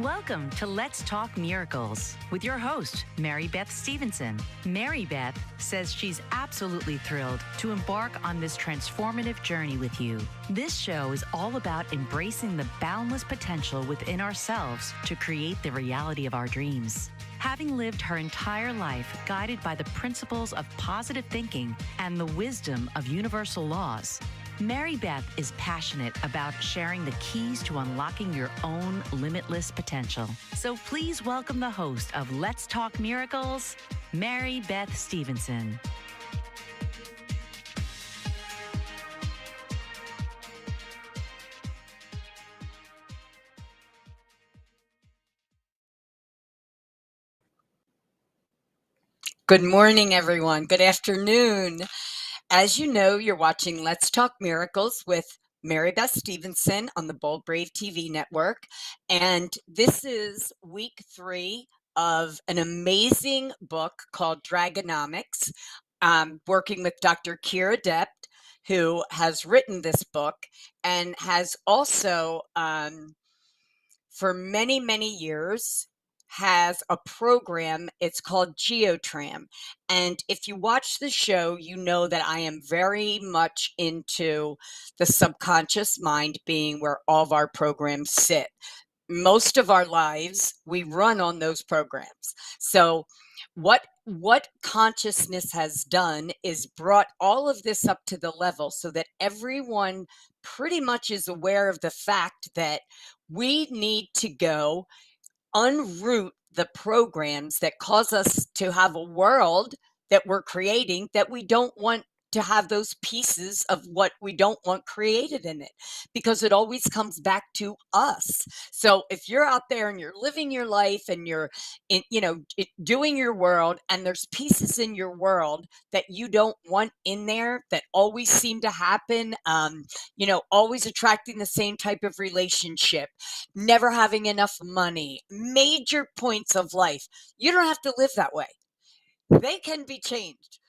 Welcome to Let's Talk Miracles with your host, Mary Beth Stevenson. Mary Beth says she's absolutely thrilled to embark on this transformative journey with you. This show is all about embracing the boundless potential within ourselves to create the reality of our dreams. Having lived her entire life guided by the principles of positive thinking and the wisdom of universal laws, Mary Beth is passionate about sharing the keys to unlocking your own limitless potential. So please welcome the host of Let's Talk Miracles, Mary Beth Stevenson. Good morning, everyone. Good afternoon. As you know, you're watching Let's Talk Miracles with Mary Beth Stevenson on the Bold Brave TV network. And this is week 3 of an amazing book called Dragonomics, working with Dr. Kira Dept, who has written this book and has also, for many, many years, has a program. It's called GeoTram. And if you watch the show, you know that I am very much into the subconscious mind being where all of our programs sit. Most of our lives, we run on those programs. So what consciousness has done is brought all of this up to the level so that everyone pretty much is aware of the fact that we need to go unroot the programs that cause us to have a world that we're creating that we don't want to have those pieces of what we don't want created in it, because it always comes back to us. So if you're out there and you're living your life and you're doing your world, and there's pieces in your world that you don't want in there that always seem to happen, always attracting the same type of relationship, never having enough money, major points of life, you don't have to live that way. They can be changed,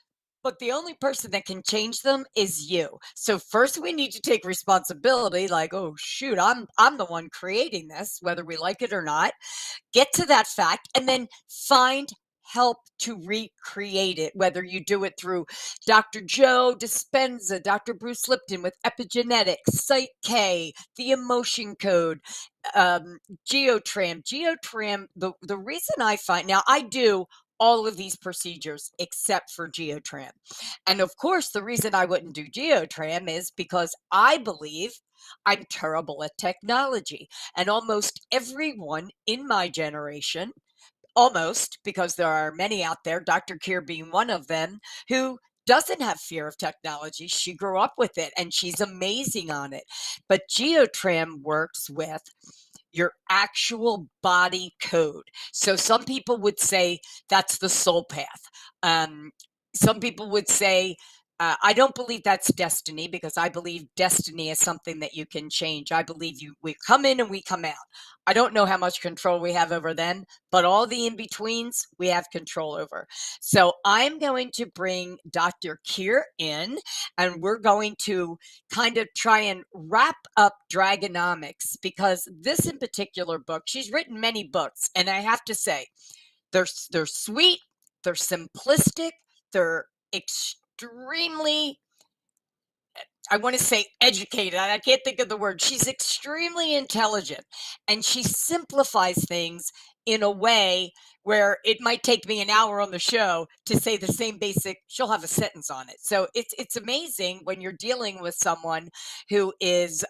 but the only person that can change them is you. So first we need to take responsibility, like, oh shoot, I'm the one creating this, whether we like it or not. Get to that fact and then find help to recreate it, whether you do it through Dr. Joe Dispenza, Dr. Bruce Lipton with epigenetics, Psych K, the emotion code, GeoTram. The reason I find, now I do all of these procedures except for GeoTram. And of course, the reason I wouldn't do GeoTram is because I believe I'm terrible at technology. And almost everyone in my generation, almost, because there are many out there, Dr. Keir being one of them, who doesn't have fear of technology. She grew up with it and she's amazing on it. But GeoTram works with your actual body code. So some people would say that's the soul path. Some people would say, I don't believe that's destiny, because I believe destiny is something that you can change. I believe we come in and we come out. I don't know how much control we have over them, but all the in-betweens we have control over. So I'm going to bring Dr. Keir in, and we're going to kind of try and wrap up Dragonomics, because this in particular book, she's written many books, and I have to say, they're sweet, they're simplistic, they're extremely, I want to say educated. I can't think of the word. She's extremely intelligent, and she simplifies things in a way where it might take me an hour on the show to say the same basic, she'll have a sentence on it. So it's amazing when you're dealing with someone who is,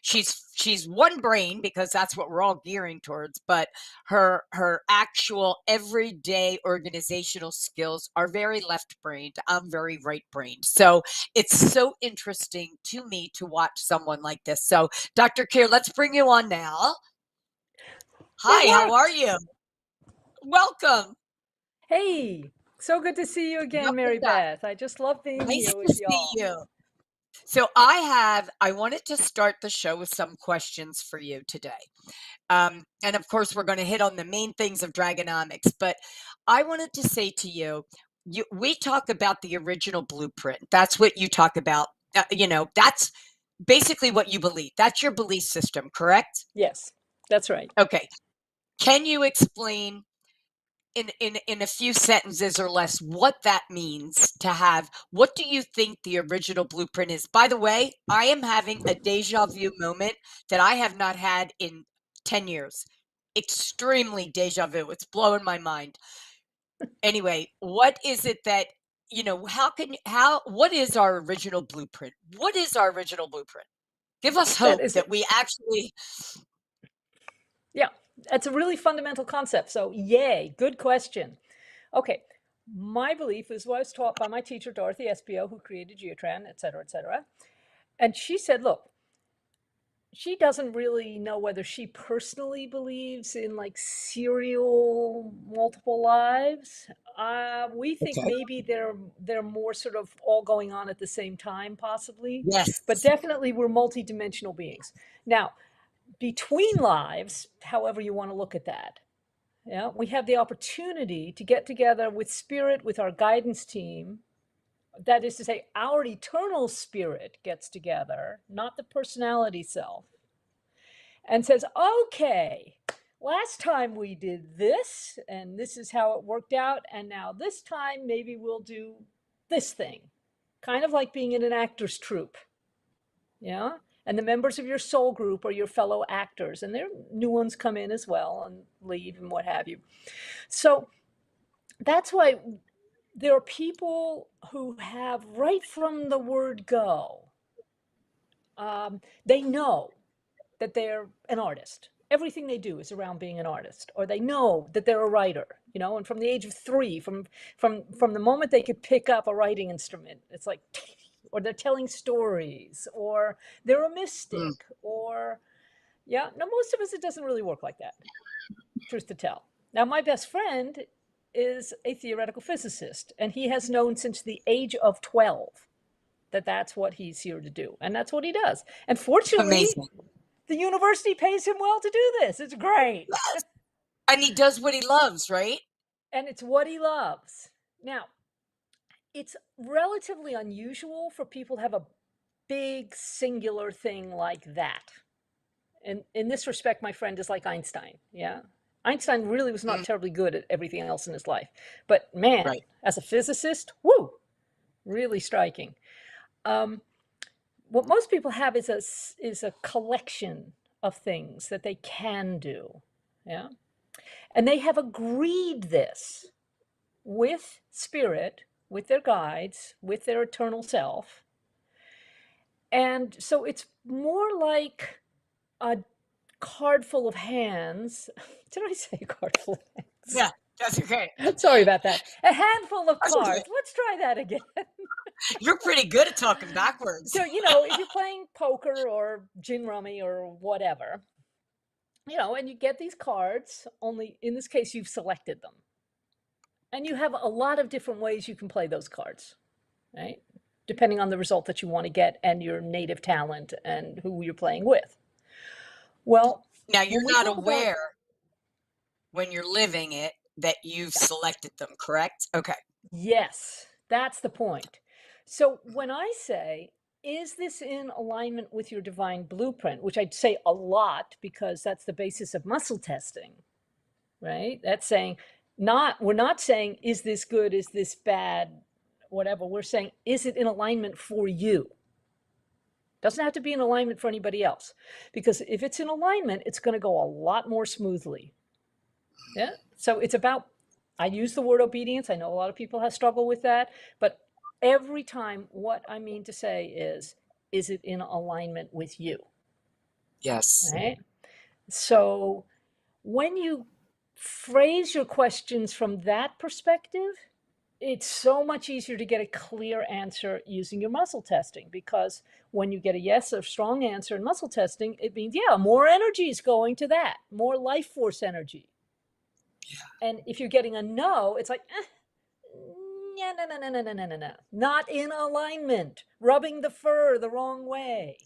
she's one brain, because that's what we're all gearing towards, but her actual everyday organizational skills are very left-brained. I'm very right-brained. So it's so interesting to me to watch someone like this. So Dr. Keir, let's bring you on now. Hi, how are you? Welcome. Hey, so good to see you again, Mary Beth. I just love being Nice here to with see y'all. you. So I wanted to start the show with some questions for you today. And of course, we're going to hit on the main things of Dragonomics, but I wanted to say to you, we talk about the original blueprint. That's what you talk about. That's basically what you believe. That's your belief system, correct? Yes, that's right. Okay. Can you explain in a few sentences or less what that means to have? What do you think the original blueprint is? By the way, I am having a deja vu moment that I have not had in 10 years. Extremely deja vu. It's blowing my mind. Anyway, what is it that, what is our original blueprint? What is our original blueprint? Give us hope that we actually. Yeah, that's a really fundamental concept. So, yay, good question. Okay, my belief is what I was taught by my teacher, Dorothy Espio, who created Geotran, et cetera, et cetera. And she said, look, she doesn't really know whether she personally believes in like serial multiple lives. We think maybe they're more sort of all going on at the same time, possibly. Yes. But definitely we're multidimensional beings. Now, between lives, however you want to look at that, yeah, we have the opportunity to get together with spirit, with our guidance team. That is to say, our eternal spirit gets together, not the personality self, and says, okay, last time we did this, and this is how it worked out, and now this time maybe we'll do this thing. Kind of like being in an actor's troupe. Yeah? And the members of your soul group are your fellow actors, and there new ones come in as well and leave and what have you. So that's why there are people who have, right from the word go, they know that they're an artist. Everything they do is around being an artist, or they know that they're a writer, and from the age of 3, from the moment they could pick up a writing instrument, it's like, or they're telling stories, or they're a mystic, or, yeah, no, most of us, it doesn't really work like that, truth to tell. Now, my best friend is a theoretical physicist, and he has known since the age of 12 that that's what he's here to do, and that's what he does. And fortunately, amazing. The university pays him well to do this. It's great. Yes. And he does what he loves, right? And it's what he loves. Now, it's relatively unusual for people to have a big singular thing like that. And in this respect, my friend is like Einstein. Yeah. Einstein really was not terribly good at everything else in his life. But man, Right. As a physicist, woo, really striking. What most people have is a collection of things that they can do. Yeah. And they have agreed this with spirit, with their guides, with their eternal self. And so it's more like a card full of hands. Did I say card full of hands? Yeah, that's okay. Sorry about that. A handful of That's cards. okay. Let's try that again. You're pretty good at talking backwards. So, if you're playing poker or gin rummy or whatever, and you get these cards, only in this case, you've selected them. And you have a lot of different ways you can play those cards, right? Depending on the result that you want to get and your native talent and who you're playing with. Well, now you're not aware when you're living it that you've selected them, correct? Okay. Yes, that's the point. So when I say, is this in alignment with your divine blueprint, which I'd say a lot because that's the basis of muscle testing, right? That's saying, we're not saying, is this good, is this bad, whatever. We're saying, is it in alignment for you? Doesn't have to be in alignment for anybody else, because if it's in alignment, it's going to go a lot more smoothly. Yeah. So it's about, I use the word obedience. I know a lot of people have struggled with that, but every time what I mean to say is it in alignment with you? Yes. Right. So when you phrase your questions from that perspective, it's so much easier to get a clear answer using your muscle testing, because when you get a yes or strong answer in muscle testing, it means, yeah, more energy is going to that, more life force energy. Yeah. And if you're getting a no, it's like, yeah, no, not in alignment, rubbing the fur the wrong way.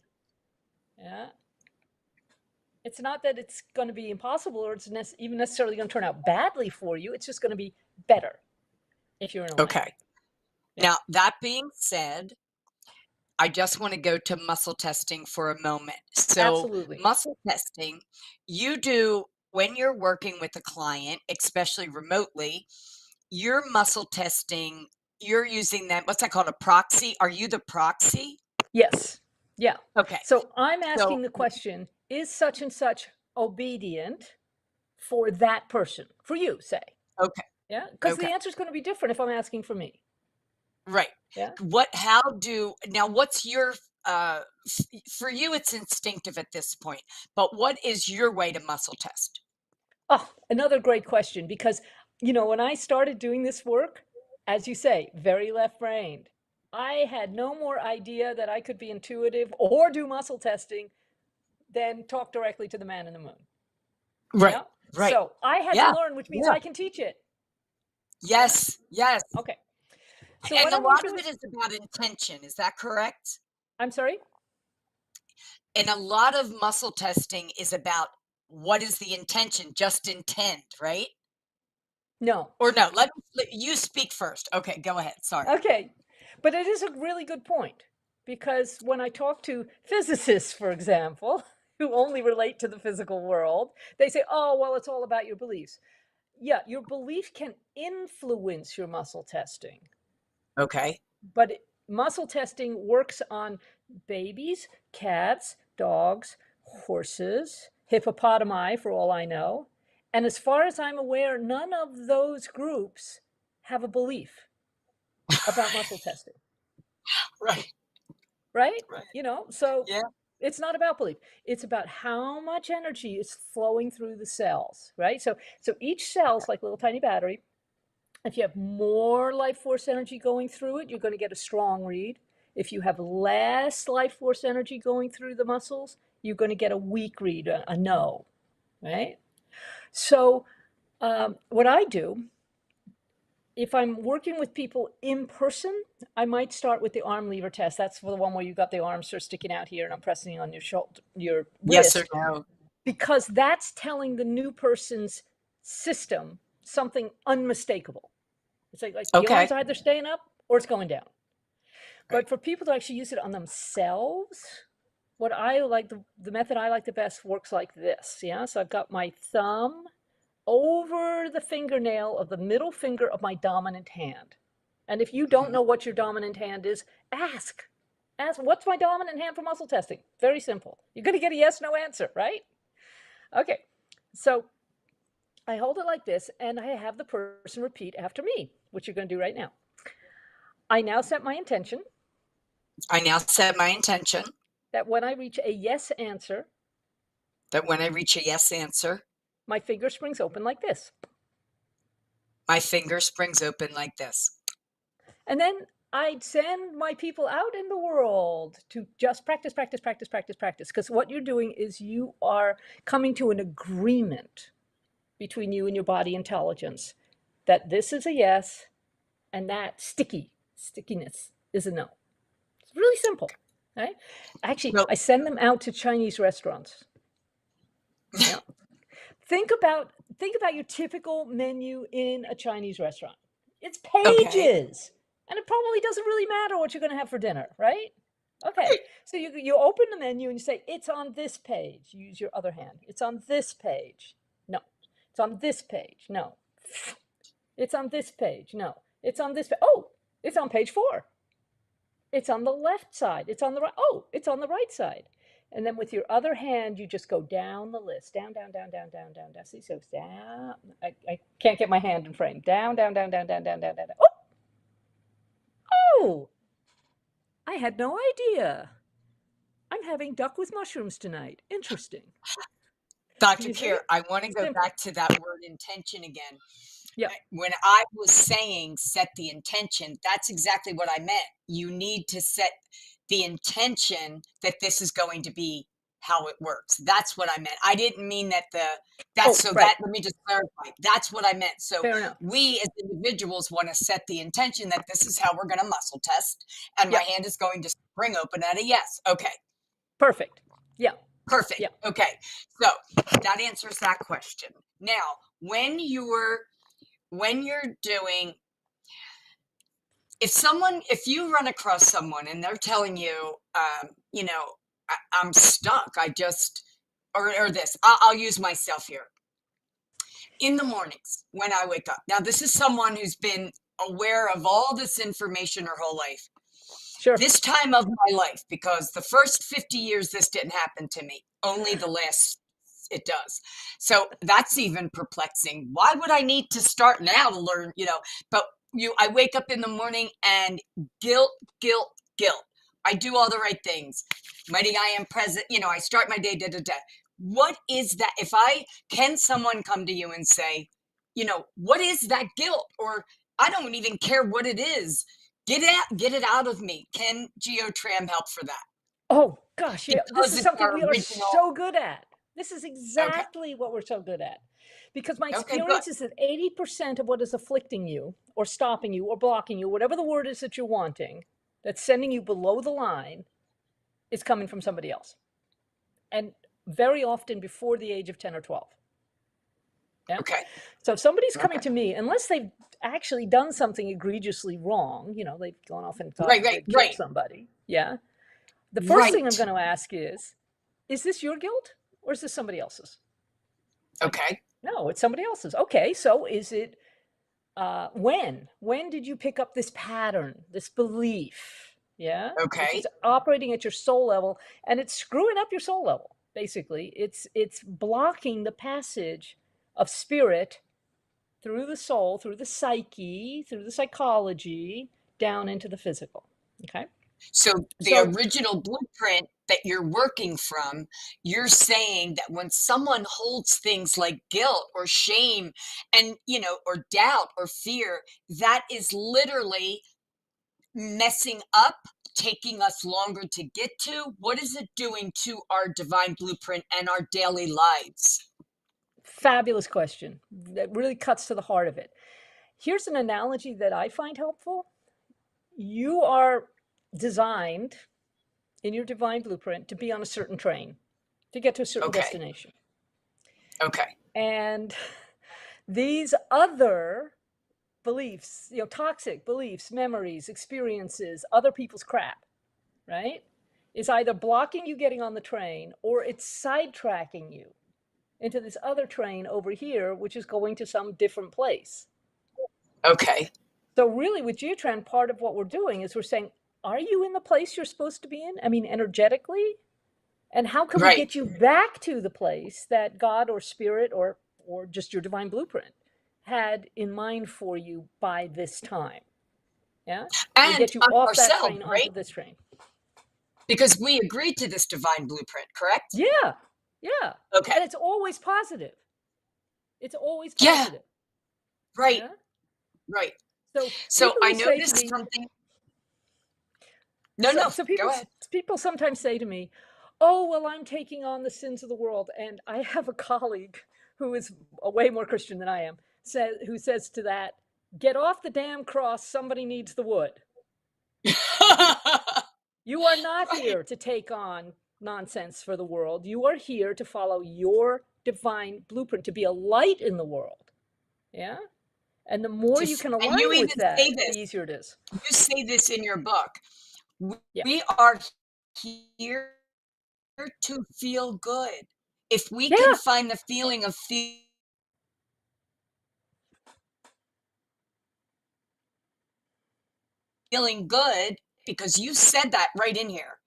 Yeah. It's not that it's going to be impossible or it's even necessarily going to turn out badly for you. It's just going to be better if you're in alignment. Okay. Yeah. Now, that being said, I just want to go to muscle testing for a moment. So, absolutely. Muscle testing, you do when you're working with a client, especially remotely, you're muscle testing, you're using that, what's that called, a proxy? Are you the proxy? Yes. Yeah. Okay. So I'm So, asking the question, is such and such obedient for that person? For you, say. okay. Yeah. Because the Okay. answer is going to be different if I'm asking for me. Right. Yeah. What's your, for you, it's instinctive at this point, but what is your way to muscle test? Oh, another great question, because, when I started doing this work, as you say, very left-brained. I had no more idea that I could be intuitive or do muscle testing than talk directly to the man in the moon. Right. Yeah. Right. So I had to Yeah. learn, which means Yeah. I can teach it. Yeah. Yes. Yes. Okay. So And when a I'm lot working of it with, is about intention. Is that correct? I'm sorry? And a lot of muscle testing is about what is the intention, just intend, right? No. Or no, let you speak first. Okay, go ahead. Sorry. Okay. But it is a really good point, because when I talk to physicists, for example, who only relate to the physical world, they say, oh, well, it's all about your beliefs. Yeah, your belief can influence your muscle testing, Okay. but muscle testing works on babies, cats, dogs, horses, hippopotami, for all I know. And as far as I'm aware, none of those groups have a belief about muscle testing, Right. right? Right. So Yeah. it's not about belief. It's about how much energy is flowing through the cells, right? So each cell is like a little tiny battery. If you have more life force energy going through it, you're going to get a strong read. If you have less life force energy going through the muscles, you're going to get a weak read, a no, right? So what I do, if I'm working with people in person, I might start with the arm lever test. That's the one where you got the arms sort of sticking out here and I'm pressing on your shoulder, your Yes or wrist, no. because that's telling the new person's system something unmistakable. It's like the Okay. arm's either staying up or it's going down. Right. But for people to actually use it on themselves, what I like, the method I like the best works like this. Yeah. So I've got my thumb over the fingernail of the middle finger of my dominant hand. And if you don't Mhm. know what your dominant hand is, ask. Ask, what's my dominant hand for muscle testing? Very simple. You're going to get a yes, no answer, right? Okay. So I hold it like this and I have the person repeat after me, which you're going to do right now. I now set my intention I now set my intention that when I reach a yes answer, that when I reach a yes answer, my finger springs open like this. my finger springs open like this. And then I'd send my people out in the world to just practice, practice, practice, practice, practice. Because what you're doing is you are coming to an agreement between you and your body intelligence that this is a yes and that stickiness is a no. It's really simple, right? Actually, So, I send them out to Chinese restaurants. Yeah. Think about your typical menu in a Chinese restaurant. It's okay. pages, and it probably doesn't really matter what you're going to have for dinner, right? Okay, Right. so you open the menu and you say it's on this page. You use your other hand. It's on this page. No, it's on this page. No, it's on this page. No, it's on this. Oh, it's on page 4. It's on the left side. It's on the right. Oh, it's on the right side. And then with your other hand, you just go down the list. Down, down, down, down, down, down, down. See, so down. I can't get my hand in frame. Down, down, down, down, down, down, down, down. Oh, oh, I had no idea. I'm having duck with mushrooms tonight. Interesting. Dr. You see? Kier, I want to go Simple. back to that word intention again. Yep. When I was saying set the intention, that's exactly what I meant. You need to set the intention that this is going to be how it works. That's what I meant. I didn't mean that Oh, right. let me just clarify. That's what I meant. So Fair enough. we as individuals want to set the intention that this is how we're going to muscle test and my Yep. hand is going to spring open at a yes. Okay. Perfect. Yeah. Perfect. Yeah. Okay. So that answers that question. Now, when you're doing, if you run across someone and they're telling you, you know, I'm stuck, I just, or this, I'll use myself here. in the mornings when I wake up. Now, this is someone who's been aware of all this information her whole life. Sure. This time of my life, because the first 50 years, this didn't happen to me. Only the last, it does. So that's even perplexing. Why would I need to start now to learn, but I wake up in the morning and guilt. I do all the right things. Mighty I am present. I start my day, What is that? Can someone come to you and say, what is that guilt? Or I don't even care what it is. Get it out of me. Can GeoTram help for that? Oh, gosh, yeah. This Because is it's something our we are original. so good at. This is Okay. exactly what we're so good at. Because my Okay, experience good. is that 80% of what is afflicting you or stopping you or blocking you, whatever the word is that you're wanting, that's sending you below the line, is coming from somebody else. And very often before the age of 10 or 12. Yeah. Okay. So if somebody's coming Okay. to me, unless they've actually done something egregiously wrong, they've gone off and thought Right, they'd killed somebody. Yeah. The first thing I'm going to ask is this your guilt or is this somebody else's? Okay. No, it's somebody else's. Okay. So is it, when did you pick up this pattern, this belief? Yeah. Which Okay. is operating at your soul level, and it's screwing up your soul level. Basically, it's blocking the passage of spirit through the soul, through the psyche, through the psychology, down into the physical. Okay. So the So original blueprint that you're working from, you're saying that when someone holds things like guilt or shame and, or doubt or fear, that is literally messing up, taking us longer to get to. What is it doing to our divine blueprint and our daily lives? fabulous question. That really cuts to the heart of it. Here's an analogy that I find helpful. You are designed in your divine blueprint to be on a certain train, to get to a certain destination. Okay. And these other beliefs, toxic beliefs, memories, experiences, other people's crap, right, is either blocking you getting on the train or it's sidetracking you into this other train over here, which is going to some different place. Okay. So really with GeoTram, part of what we're doing is we're saying, are you in the place you're supposed to be in? I mean, energetically? And how can we get you back to the place that God or spirit or just your divine blueprint had in mind for you by this time? Yeah. And get you off that ourselves, train right? onto this train. Because we agreed to this divine blueprint, correct? Yeah. Yeah. Okay. And it's always positive. It's always positive. Yeah. Right. Yeah? Right. So I noticed something. No, people, go ahead. People sometimes say to me, oh, well, I'm taking on the sins of the world. And I have a colleague who is way more Christian than I am, who says to that, get off the damn cross, somebody needs the wood. You are not here to take on nonsense for the world. You are here to follow your divine blueprint, to be a light in the world. Yeah? And the more you can align with that, the easier it is. You say this in your book. Yeah. We are here to feel good. If we can find the feeling of feeling good, because you said that right in here.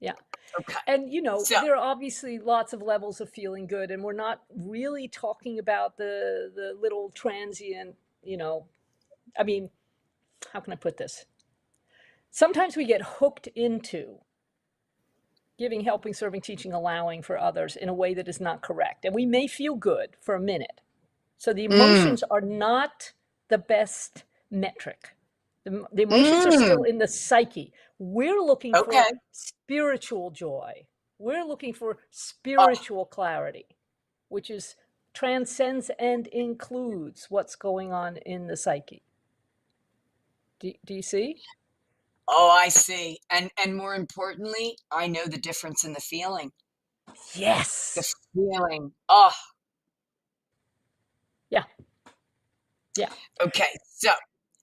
Yeah. Okay. And, there are obviously lots of levels of feeling good, and we're not really talking about the little transient, I mean, how can I put this? Sometimes we get hooked into giving, helping, serving, teaching, allowing for others in a way that is not correct. And we may feel good for a minute. So the emotions are not the best metric. The emotions are still in the psyche. We're looking for spiritual joy. We're looking for spiritual clarity, which transcends and includes what's going on in the psyche. Do you see? Oh, I see. And more importantly, I know the difference in the feeling. Yes. The feeling. Oh. Yeah. Okay. So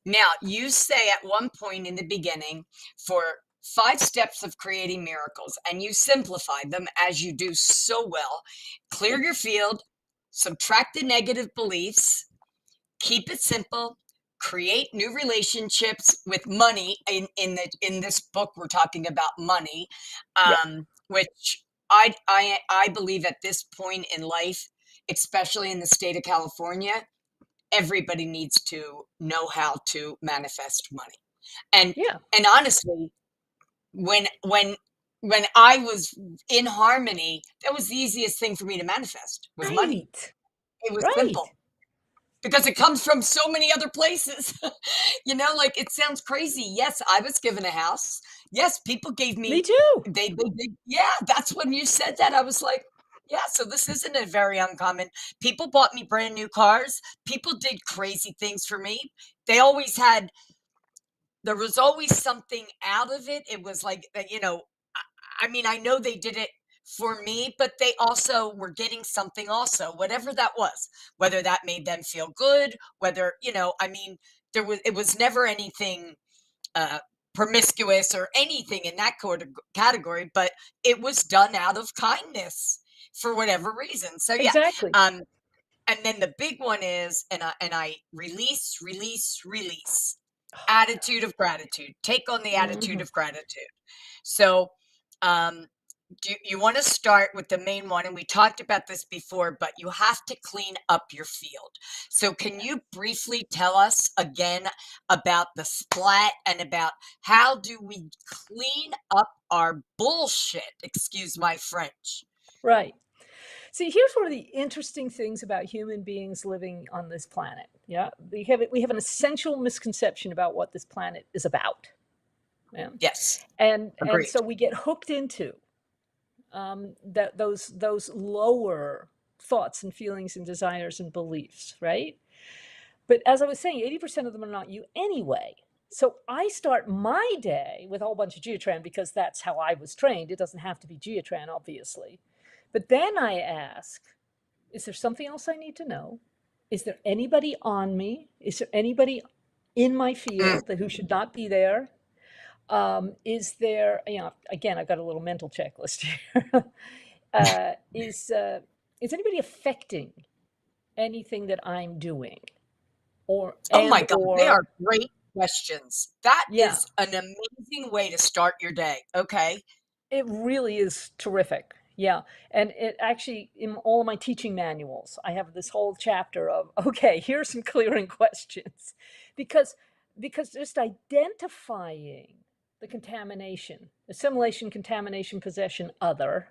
now you say at one point in the beginning, for 5 steps of creating miracles, and you simplify them as you do so well. Clear your field, subtract the negative beliefs, keep it simple, create new relationships with money. In this book, we're talking about money, Yep. which I believe at this point in life, especially in the state of California, everybody needs to know how to manifest money. And Yeah. and honestly, when I was in harmony, that was the easiest thing for me to manifest, was money. Right. It was Right. simple because it comes from so many other places. Like, it sounds crazy. Yes, I was given a house. Yes, people gave Me me, too. they did. Yeah, that's when you said that. I was like, yeah, so this isn't a very uncommon. People bought me brand new cars. People did crazy things for me. They always had, there was always something out of it. It was like, I mean, I know they did it for me, but they also were getting something also, whatever that was, whether that made them feel good, whether, I mean, it was never anything uh, promiscuous or anything in that category, but it was done out of kindness for whatever reason. So yeah, Exactly. and then the big one is, and I release, release, release. Oh, Attitude of gratitude. Take on the yeah. attitude of gratitude. So, um, you want to start with the main one, and we talked about this before, but you have to clean up your field. So, can you briefly tell us again about the splat and about how do we clean up our bullshit? Excuse my French. Right. See, here's one of the interesting things about human beings living on this planet. Yeah, we have an essential misconception about what this planet is about. Yeah, Yes, and agreed. so we get hooked into those lower thoughts and feelings and desires and beliefs, right? But as I was saying, 80% of them are not you anyway. So I start my day with a whole bunch of Geotran because that's how I was trained. It doesn't have to be Geotran, obviously. But then I ask, is there something else I need to know? Is there anybody on me? Is there anybody in my Mm. field that who should not be there? Is there, again, I've got a little mental checklist here. Is anybody affecting anything that I'm doing? Oh my God, they Or are great questions. That yeah, is an amazing way to start your day. Okay. it really is terrific. Yeah. And it actually, in all of my teaching manuals, I have this whole chapter of, okay, here's some clearing questions. Because just identifying the contamination, assimilation, contamination, possession, other,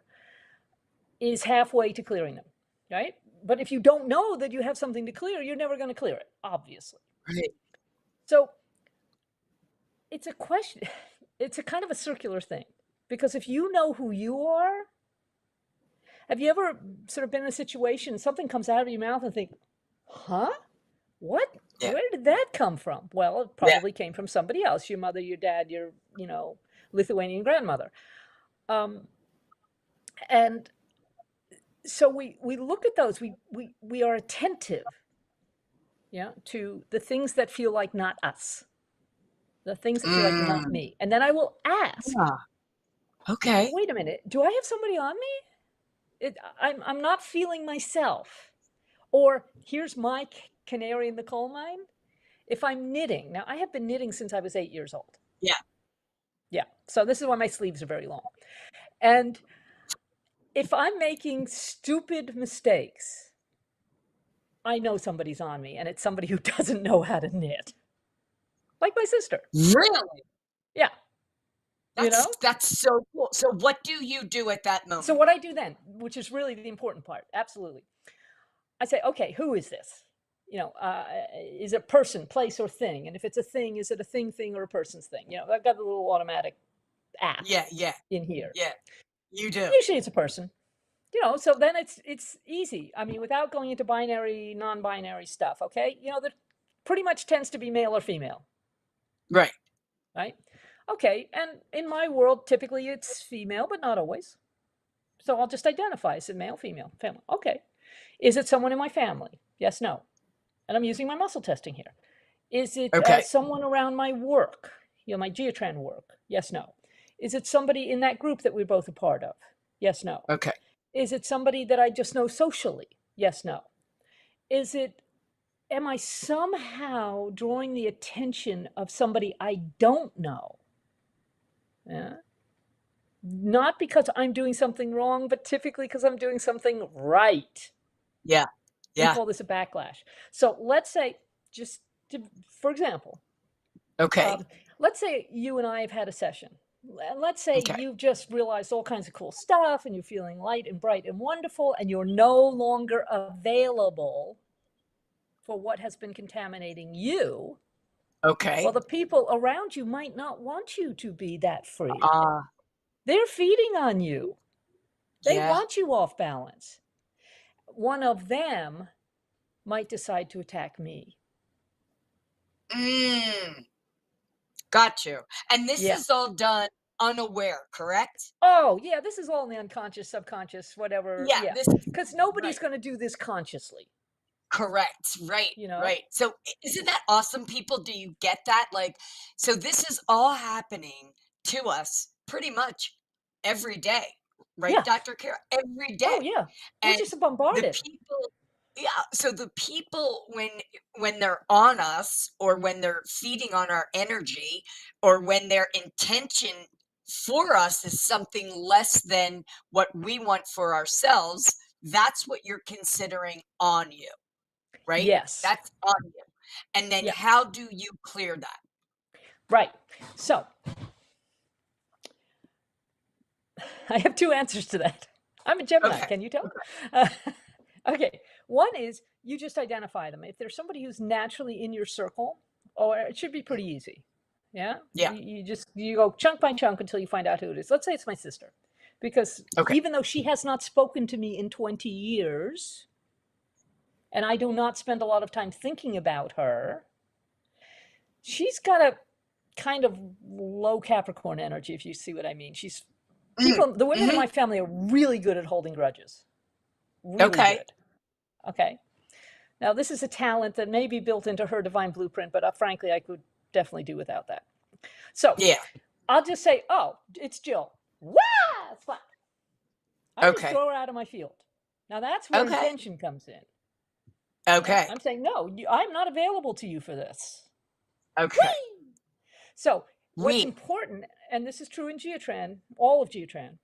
is halfway to clearing them, right? But if you don't know that you have something to clear, you're never going to clear it, obviously. Right. So it's a question, it's a kind of a circular thing. Because if you know who you are, have you ever sort of been in a situation, something comes out of your mouth and think, huh? What? Yeah. Where did that come from? Well, it Yeah. probably came from somebody else, your mother, your dad, your, Lithuanian grandmother. And so we look at those, we are attentive, yeah, to the things that feel like not us, the things that feel like not Mm. me. And then I will ask, Yeah. Okay. wait a minute, do I have somebody on me? I'm not feeling myself. Or here's my canary in the coal mine. If I'm knitting, now I have been knitting since I was 8 years old. Yeah. Yeah. So this is why my sleeves are very long. And if I'm making stupid mistakes, I know somebody's on me, and it's somebody who doesn't know how to knit. Like my sister. Really? Yeah. You know? That's so cool. So what do you do at that So moment? what I do then, which is really the important part, absolutely. I say, okay, who is this? Is it person, place, or thing? And if it's a thing, is it a thing, or a person's thing? I've got a little automatic app Yeah, yeah, in here. yeah. You do. Usually it's a person. So then it's easy. I mean, without going into binary, non-binary stuff, okay? That pretty much tends to be male or female, Right. right? Okay, and in my world, typically it's female, but not always. So I'll just identify, is it male, female, family? Okay. Is it someone in my family? Yes, no. And I'm using my muscle testing here. Is it Okay. someone around my work? My Geotran work? Yes, no. Is it somebody in that group that we're both a part of? Yes, no. Okay. Is it somebody that I just know socially? Yes, no. Am I somehow drawing the attention of somebody I don't know? Yeah. Not because I'm doing something wrong, but typically because I'm doing something right. Yeah. We Yeah. call this a backlash. So let's say, for example, Okay. let's say you and I have had a session. Let's say Okay. you've just realized all kinds of cool stuff and you're feeling light and bright and wonderful, and you're no longer available for what has been contaminating you. Okay. Well, the people around you might not want you to be that free. Ah. They're feeding on you. They Yeah. want you off balance. One of them might decide to attack me. Got you. And this Yeah. is all done unaware, correct? Oh, yeah, this is all in the unconscious, subconscious, whatever. Yeah. Yeah. This is Because nobody's right. going to do this consciously, Correct. Right. you know? Right. So isn't that awesome, people? Do you get that? Like, so this is all happening to us pretty much every day, right, Yeah. Dr. Kara? Every Oh, day. yeah. We're And just the bombarded. people, yeah. So the people, when they're on us, or when they're feeding on our energy, or when their intention for us is something less than what we want for ourselves, that's what you're considering on you. Right? Yes. That's on you. And then Yeah. how do you clear that? Right. So I have two answers to that. I'm a Gemini. Okay. Can you tell? Okay. One is you just identify them. If there's somebody who's naturally in your circle, or it should be pretty easy. Yeah. Yeah. You go chunk by chunk until you find out who it is. Let's say it's my sister, because Okay. even though she has not spoken to me in 20 years, and I do not spend a lot of time thinking about her, she's got a kind of low Capricorn energy, if you see what I mean. The women in my family are really good at holding grudges. Really Okay. good. Okay. Now, this is a talent that may be built into her divine blueprint, but frankly, I could definitely do without that. So Yeah. I'll just say, oh, it's Jill. Wah! Splat. I just throw her out of my field. Now, that's where Okay. intention comes in. Okay. Yeah? I'm saying, no, I'm not available to you for this. Okay. Whee! So what's important, and this is true in Geotran, all of Geotran,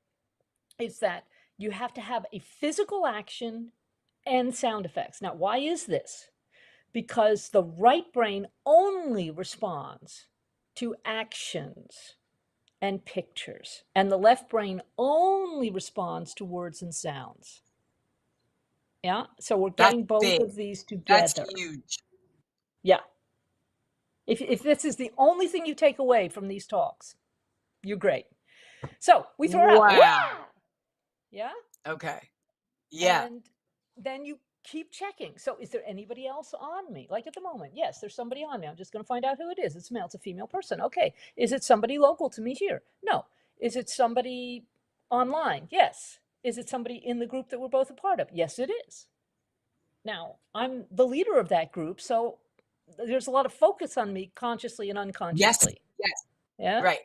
is that you have to have a physical action and sound effects. Now, why is this? Because the right brain only responds to actions and pictures, and the left brain only responds to words and sounds. Yeah, so we're getting both of these together. That's huge. Yeah. If this is the only thing you take away from these talks, you're great. So we throw out. Wow. Yeah. Okay. Yeah. And then you keep checking. So is there anybody else on me? Like at the moment, yes, there's somebody on me. I'm just going to find out who it is. It's male, it's a female person. Okay. Is it somebody local to me here? No. Is it somebody online? Yes. Is it somebody in the group that we're both a part of? Yes, it is. Now, I'm the leader of that group, so there's a lot of focus on me consciously and unconsciously. Yes. Yeah. Right.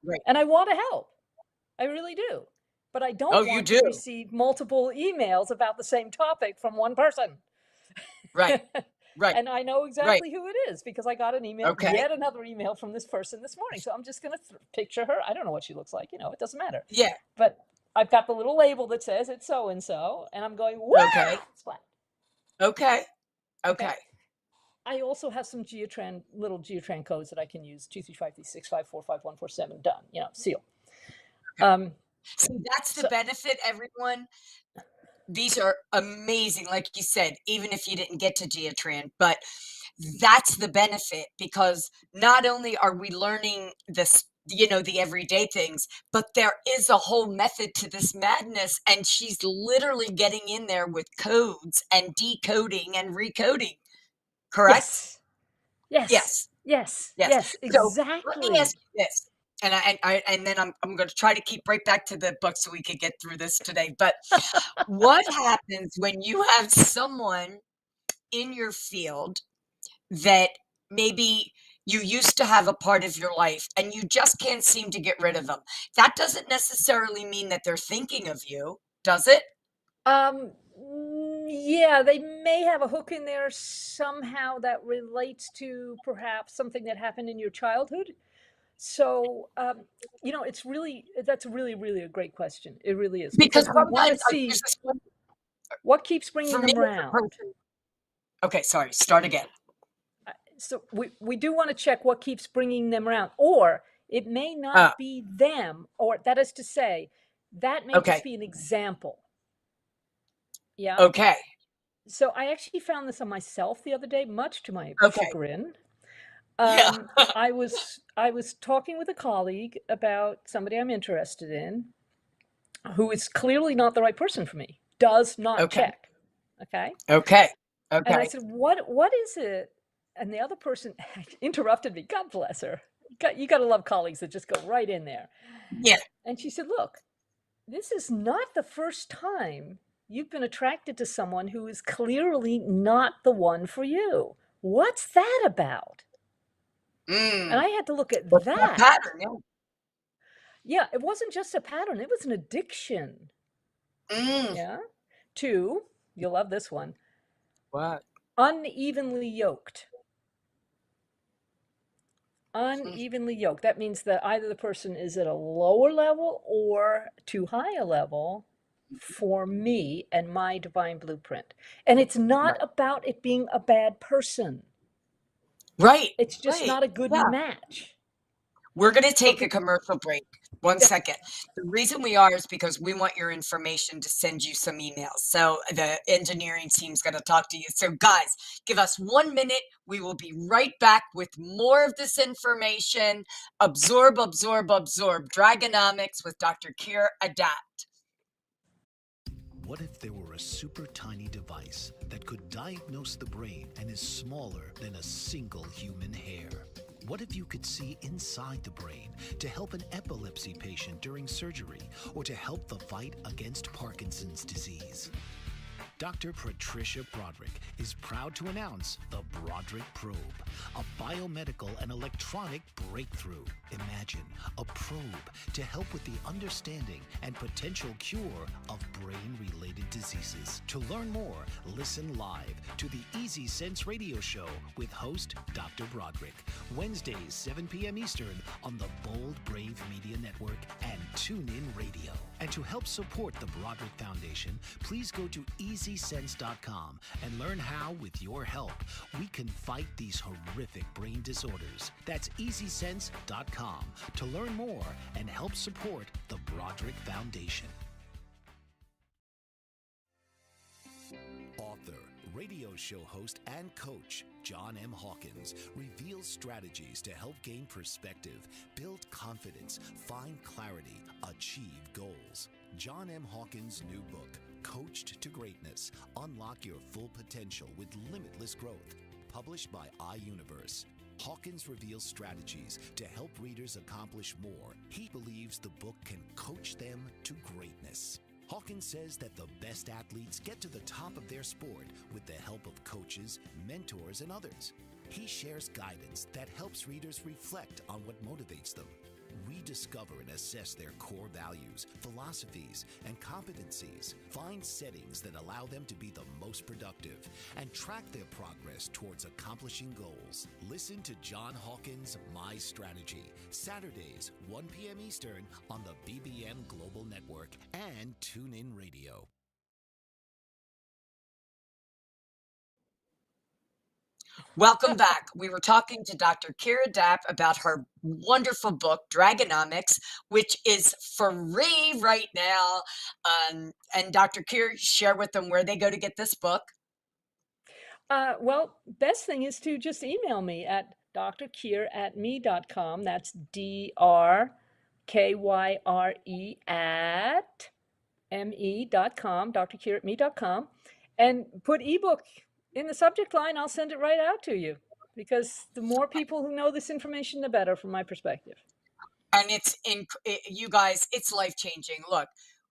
Right. And I want to help. I really do. But I don't want to receive multiple emails about the same topic from one person. Right. Right. And I know exactly who it is because I got an email, yet another email from this person this morning. So I'm just going to picture her. I don't know what she looks like. It doesn't matter. Yeah. But I've got the little label that says it's so-and-so. And I'm going, whoa! Okay. Splat. Okay. Okay. I also have some little Geotran codes that I can use. 23536545147. Done. Seal. See, that's the benefit, everyone. These are amazing, like you said, even if you didn't get to Geotran, but that's the benefit, because not only are we learning this, the everyday things, but there is a whole method to this madness, and she's literally getting in there with codes and decoding and recoding. Correct? Yes. Exactly. So let me ask you this. And then I'm going to try to keep right back to the book so we could get through this today. But what happens when you have someone in your field that maybe you used to have a part of your life and you just can't seem to get rid of them. That doesn't necessarily mean that they're thinking of you, does it? Yeah, they may have a hook in there somehow that relates to perhaps something that happened in your childhood. So, that's really, really a great question. It really is, Because because we want to sometimes there's see this one what keeps for bringing me them as a around. person. Okay, sorry, start again. So we do want to check what keeps bringing them around, or it may Uh, not be them, or that is to say, that may okay, just be an example. Yeah. okay, So I actually found this on myself the other day, much to my okay. chagrin. Yeah. I was talking with a colleague about somebody I'm interested in, who is clearly not the right person for me. Does not Okay, check. Okay. okay, And I okay. said, what is it? And the other person interrupted me. God bless her. You got to love colleagues that just go right in there. Yeah. And she said, look, this is not the first time you've been attracted to someone who is clearly not the one for you. What's that about? And Mm. I had to look at What's that that. pattern? Yeah. Yeah, it wasn't just a pattern, it was an addiction. Mm. Yeah. Two, you'll love this one, What? unevenly yoked. Mm. Unevenly yoked. That means that either the person is at a lower level or too high a level for me and my divine blueprint. And it's not Right. about it being a bad person. Right. It's just Right. not a good Yeah. match. We're going to take a Okay. commercial break. 1 second. The reason we are is because we want your information to send you some emails. So the engineering team's going to talk to you. So guys, give us 1 minute. We will be right back with more of this information. Absorb, absorb, absorb. Dragonomics with Dr. Kier Adapt. What if there were a super tiny device that could diagnose the brain and is smaller than a single human hair? What if you could see inside the brain to help an epilepsy patient during surgery or to help the fight against Parkinson's disease? Dr. Patricia Broderick is proud to announce the Broderick Probe, a biomedical and electronic breakthrough. Imagine a probe to help with the understanding and potential cure of brain-related diseases. To learn more, listen live to the Easy Sense radio show with host Dr. Broderick, Wednesdays 7 p.m. Eastern on the Bold Brave Media Network and TuneIn Radio. And to help support the Broderick Foundation, please go to EasySense.com and learn how, with your help, we can fight these horrific brain disorders. That's EasySense.com to learn more and help support the Broderick Foundation. Author, radio show host, and coach John M. Hawkins reveals strategies to help gain perspective, build confidence, find clarity, achieve goals. John M. Hawkins' new book, Coached to Greatness, Unlock Your Full Potential with Limitless Growth, published by iUniverse. Hawkins reveals strategies to help readers accomplish more. He believes the book can coach them to greatness. Hawkins says that the best athletes get to the top of their sport with the help of coaches, mentors, and others. He shares guidance that helps readers reflect on what motivates them, rediscover and assess their core values, philosophies, and competencies, find settings that allow them to be the most productive, and track their progress towards accomplishing goals. Listen to John Hawkins' My Strategy, Saturdays, 1 p.m. Eastern on the BBM Global Network and TuneIn Radio. Welcome back. We were talking to Dr. Kira Dapp about her wonderful book, Dragonomics, which is free right now. And Dr. Kira, share with them where they go to get this book. Well, best thing is to just email me at drkyre@me.com. That's DRKYRE at me.com, drkyre@me.com, and put ebook in the subject line. I'll send it right out to you, because the more people who know this information, the better from my perspective. And you guys, it's life-changing. Look,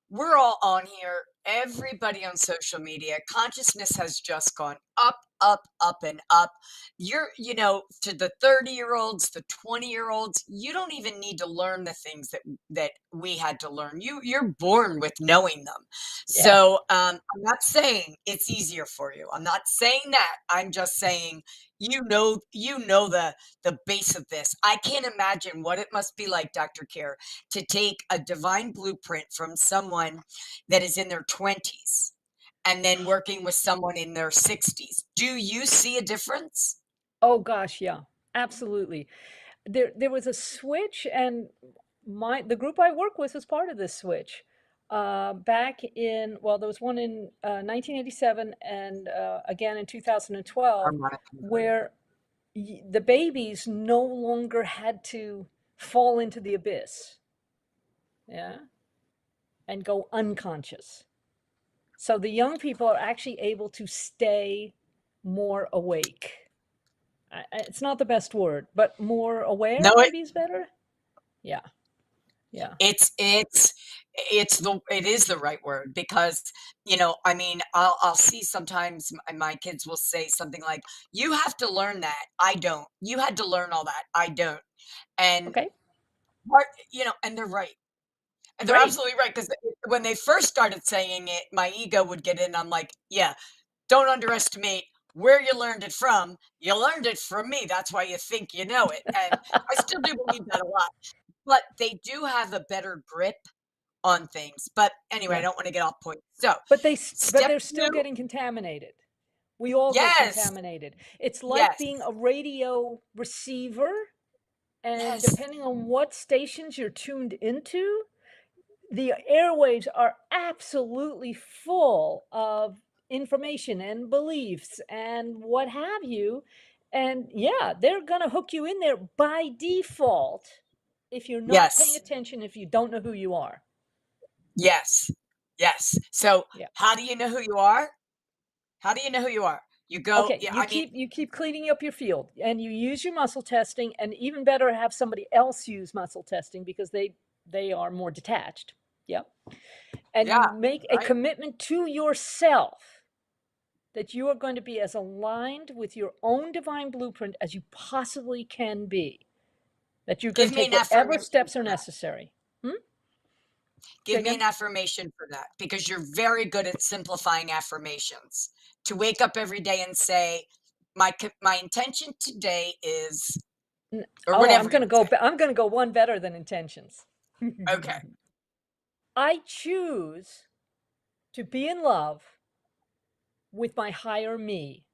we're all on here. Everybody on social media, consciousness has just gone up, up, up, and up. To the 30-year-olds, the 20-year-olds, you don't even need to learn the things that we had to learn. You're born with knowing them. Yeah. So I'm not saying it's easier for you. I'm not saying that. I'm just saying the base of this. I can't imagine what it must be like, Dr. Care, to take a divine blueprint from someone that is in their 20s and then working with someone in their 60s. Do you see a difference? Oh gosh, yeah, absolutely. There was a switch, and the group I work with was part of this switch. Back in, well, there was one in 1987 and again in 2012, I'm not. where the babies no longer had to fall into the abyss, yeah, and go unconscious. So the young people are actually able to stay more awake. It's not the best word, but more aware No, maybe is better. Yeah, yeah. it is the right word, because I mean, I'll see sometimes my kids will say something like, you have to learn that. I don't. You had to learn all that. I don't. And Okay, and they're right. And they're great. absolutely right, because when they first started saying it, my ego would get in. I'm like, yeah, don't underestimate where you learned it from. You learned it from me. That's why you think you know it. And I still do believe that a lot. But they do have a better grip on things. But anyway, I Yeah, don't want to get off point. So, but step they're 2, still getting contaminated. We all get yes, contaminated. It's like yes, being a radio receiver, and yes, depending on what stations you're tuned into, the airwaves are absolutely full of information and beliefs and what have you. And yeah, they're going to hook you in there by default if you're not paying yes, attention, if you don't know who you are. yes, yes. So, Yeah. how do you know who you are? How do you know who you are? You go, Okay, yeah, I mean, you keep cleaning up your field, and you use your muscle testing, and even better, have somebody else use muscle testing because they are more detached. Yep. And you yeah, make a right. commitment to yourself that you are going to be as aligned with your own divine blueprint as you possibly can be, that you're going Give to me take an whatever affirmation steps for are that. necessary. Hmm? Say Give me again? an affirmation for that, because you're very good at simplifying affirmations. To wake up every day and say, my intention today is, or Oh, whatever you would say. I'm going to go one better than intentions. Okay. I choose to be in love with my higher me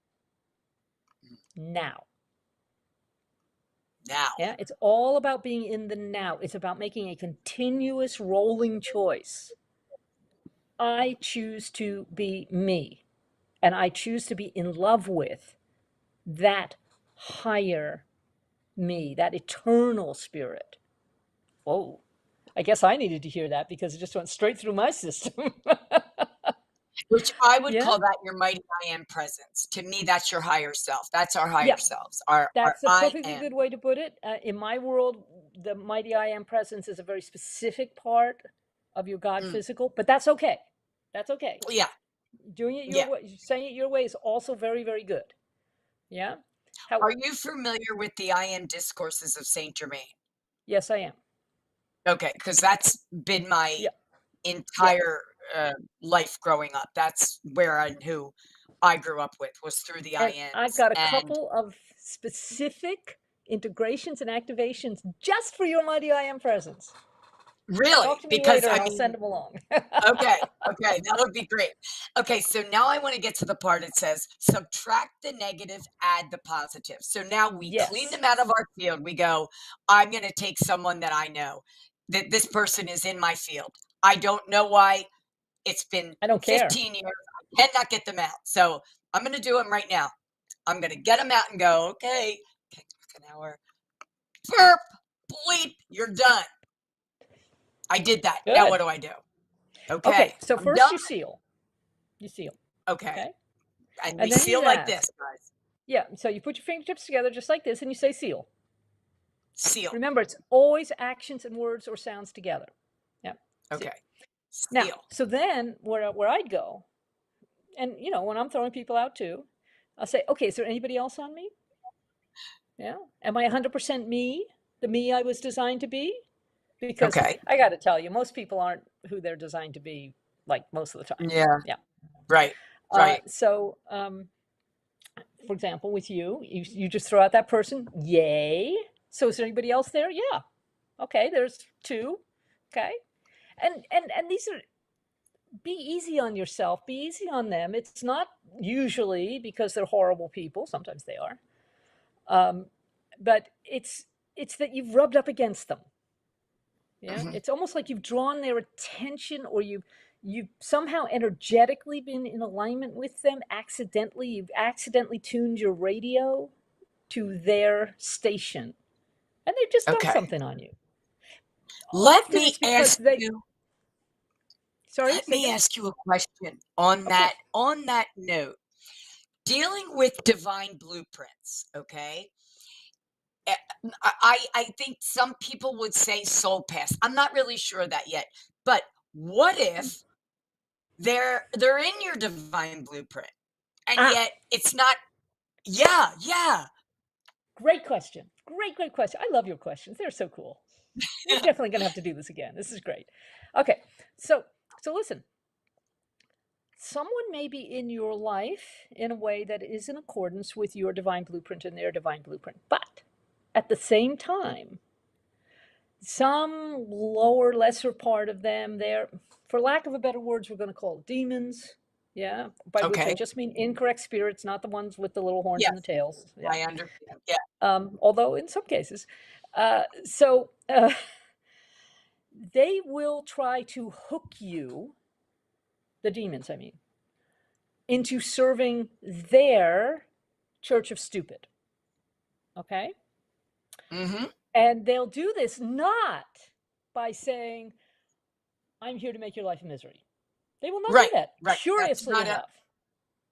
now. Now. Yeah, it's all about being in the now. It's about making a continuous rolling choice. I choose to be me, and I choose to be in love with that higher me, that eternal spirit. Whoa. I guess I needed to hear that because it just went straight through my system. Which I would Yeah. call that your mighty I am presence. To me, that's your higher self. That's our higher Yeah. selves. Our That's a I perfectly am. good way to put it. In my world, the mighty I am presence is a very specific part of your God Mm. physical, but that's okay. That's okay. Yeah. Doing it your Yeah. way, saying it your way is also very, very good. Yeah. How? Are you familiar with the I am discourses of Saint Germain? Yes, I am. Okay, because that's been my Yeah. Yeah. entire life growing up. That's who I grew up with, was through the I And I've ams. got a And couple of specific integrations and activations just for your mighty I am presence. really, Talk to me because later I and I'll mean, send them along. okay, okay, that would be great. Okay, so now I want to get to the part it says subtract the negative, add the positive. So now we clean Yes. them out of our field. We go, I'm going to take someone that I know, that this person is in my field. I don't know why. It's been I don't care. 15 years. I cannot get them out. So I'm going to do them right now. I'm going to get them out and go, okay, an hour. Burp, bleep, you're done. I did that. Now what Good. do I do? Okay, Okay. So I'm first done. you seal. You seal. Okay. Okay. And we And then seal you like this, ask. guys. Yeah. So you put your fingertips together just like this and you say seal. Seal. Remember, it's always actions and words or sounds together. Yeah. Seal. Okay. Now, Seal. so then where I'd go, and when I'm throwing people out too, I'll say, okay, is there anybody else on me? Yeah. Am I 100% me, the me I was designed to be? Because Okay. I got to tell you, most people aren't who they're designed to be, like most of the time. Yeah. Yeah. Right. Right. So, for example, with you just throw out that person. Yay. So is there anybody else there? Yeah. Okay. There's two. Okay. And these are, be easy on yourself, be easy on them. It's not usually because they're horrible people. Sometimes they are. But it's that you've rubbed up against them. Yeah. Mhm. It's almost like you've drawn their attention, or you've somehow energetically been in alignment with them accidentally. You've accidentally tuned your radio to their station, and they've just done Okay. something on you. Let Often me it's because ask they, you. sorry, Let say me again? ask you a question on Of course. that note. Dealing with divine blueprints, okay? Eh, I think some people would say soul pass. I'm not really sure of that yet. But what if they're in your divine blueprint and Ah, yet it's not? Yeah, yeah. great question. Great question. I love your questions. They're so cool. We're definitely going to have to do this again. This is great. Okay. So listen, someone may be in your life in a way that is in accordance with your divine blueprint and their divine blueprint. But at the same time, some lower, lesser part of them, they're, for lack of a better words, we're going to call it demons. Yeah. By which I Okay. just mean incorrect spirits, not the ones with the little horns and the Yes, tails. Yeah. I understand. Yeah. Although in some cases. So they will try to hook you, the demons, I mean, into serving their church of stupid. Okay? Mm-hmm. And they'll do this not by saying, I'm here to make your life a misery. They will not do Right. that, Right. That's curiously not a enough.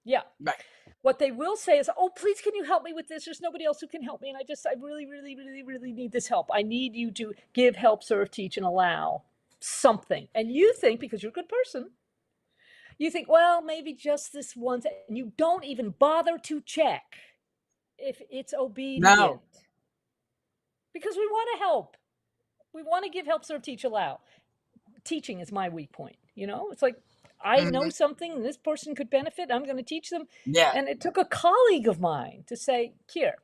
Yeah. right. What they will say is, oh, please, can you help me with this? There's nobody else who can help me. And I really, really, really, really need this help. I need you to give, help, serve, teach, and allow something. And you think, because you're a good person, you think, well, maybe just this once. And you don't even bother to check if it's obedient. No. Because we want to help. We want to give, help, serve, teach, allow. Teaching is my weak point. It's like, I know Mm-hmm. something and this person could benefit. I'm going to teach them. Yeah. And it took a colleague of mine to say, Kier,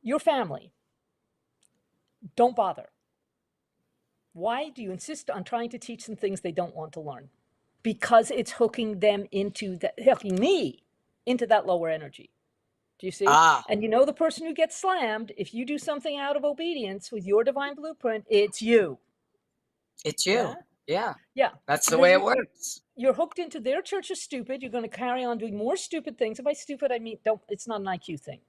your family, don't bother. Why do you insist on trying to teach them things they don't want to learn? Because it's hooking them hooking me into that lower energy. Do you see? Ah, And the person who gets slammed, if you do something out of obedience with your divine blueprint, it's you. it's Yeah. you. Yeah. Yeah. That's the Because way it works. you're hooked into their church of stupid. You're going to carry on doing more stupid things. And by stupid, I mean, it's not an IQ thing.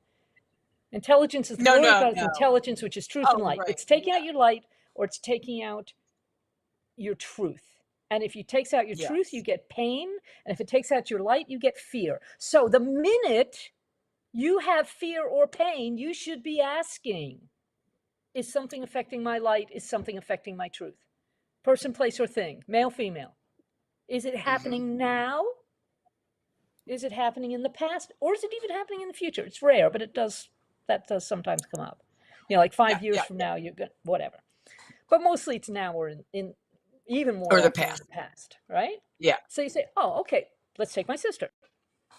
Intelligence is, the No, glory of no, God is no. intelligence, which is truth and Oh, light. right. It's taking Yeah. out your light, or it's taking out your truth. And if it takes out your truth, you Yes. get pain. And if it takes out your light, you get fear. So the minute you have fear or pain, you should be asking, is something affecting my light? Is something affecting my truth? Person, place, or thing, male, female. Is it Mm-hmm. happening now? Is it happening in the past? Or is it even happening in the future? It's rare, but that does sometimes come up. Like 5 years from now, you're going to, whatever. But mostly it's now, or in even more Or the often in past. the past, right? Yeah. So you say, oh, okay, let's take my sister,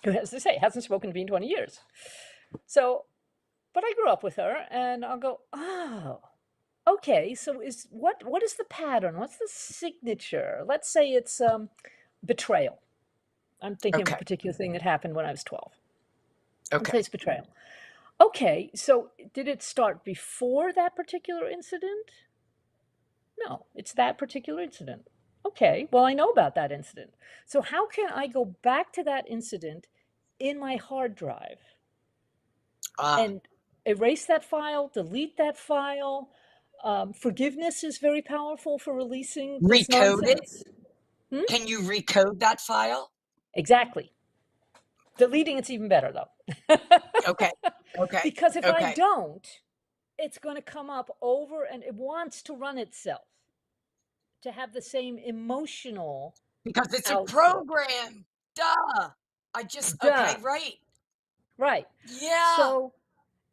who, as they say, hasn't spoken to me in 20 years. So, but I grew up with her, and I'll go, oh, okay, so what is the pattern? What's the signature? Let's say it's betrayal. I'm thinking of a Okay. particular thing that happened when I was 12. Let's say Okay. it's betrayal. Okay, so did it start before that particular incident? No, it's that particular incident. Okay, well, I know about that incident. So how can I go back to that incident in my hard drive Ah, and erase that file, delete that file? Forgiveness is very powerful for releasing this recode it. nonsense. Hmm? Can you recode that file? Exactly. Deleting it's even better, though. Okay. Okay. Because if I Okay. don't, it's going to come up over, and it wants to run itself to have the same emotional Because it's a output. program. Duh. Okay, Duh. right. Right. Yeah, So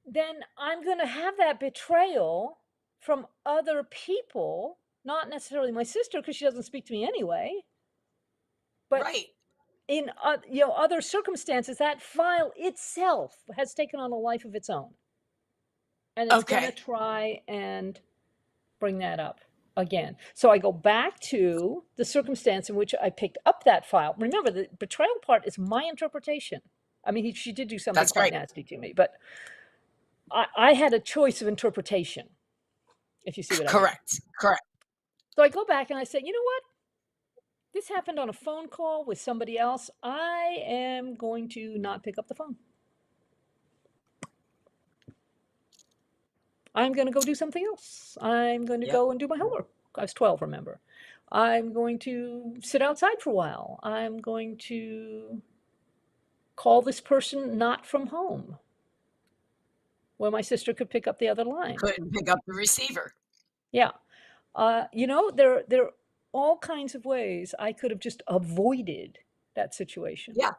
then I'm going to have that betrayal from other people, not necessarily my sister because she doesn't speak to me anyway, but right. in other circumstances, that file itself has taken on a life of its own, and it's going to Okay, try and bring that up again. So I go back to the circumstance in which I picked up that file. Remember, the betrayal part is my interpretation. I mean, she did do something that's quite right. nasty to me, but I had a choice of interpretation, if you see what I mean. Correct, correct. So I go back and I say, you know what? This happened on a phone call with somebody else. I am going to not pick up the phone. I'm going to go do something else. I'm going to Yep, go and do my homework. I was 12, remember. I'm going to sit outside for a while. I'm going to call this person not from home where my sister could pick up the other line. couldn't pick up the receiver. Yeah. There are all kinds of ways I could have just avoided that situation. Yeah,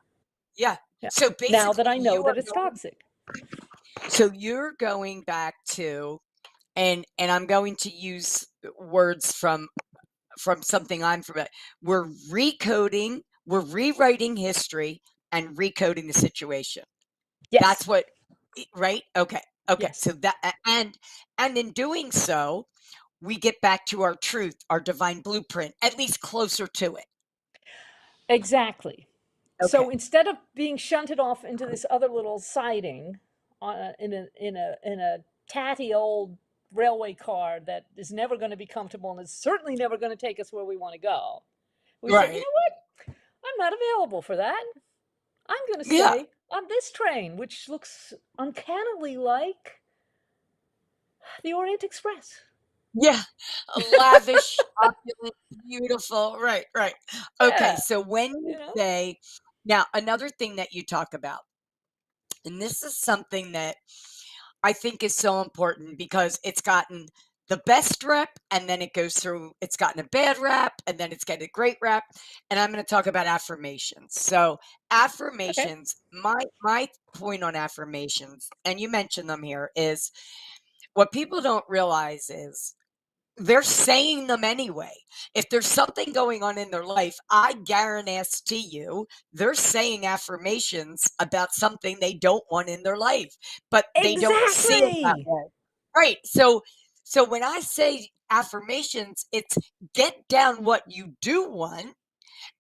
yeah. Yeah. So Now that basically, I know that it's toxic. you're going back to, and I'm going to use words from something I'm familiar. We're recoding, we're rewriting history and recoding the situation. Yes. That's what, right? Okay. Okay. Yes. So and in doing so, we get back to our truth, our divine blueprint, at least closer to it. Exactly. Okay. So instead of being shunted off into this other little siding in a tatty old railway car that is never going to be comfortable and is certainly never going to take us where we want to go, we said, you Right. know what? I'm not available for that. I'm going to Yeah. stay on this train, which looks uncannily like the Orient Express. Yeah. Lavish, opulent, beautiful. Right. Right. Okay. Yeah, So when you you know? say, now another thing that you talk about, and this is something that I think is so important because it's gotten the best rep and then it goes through, it's gotten a bad rap and then it's getting a great rep. And I'm going to talk about affirmations. So Okay. affirmations, my point on affirmations, and you mentioned them here, is what people don't realize is they're saying them anyway. If there's something going on in their life, I guarantee you, they're saying affirmations about something they don't want in their life, but they don't see it that Exactly. way. Right. So when I say affirmations, it's get down what you do want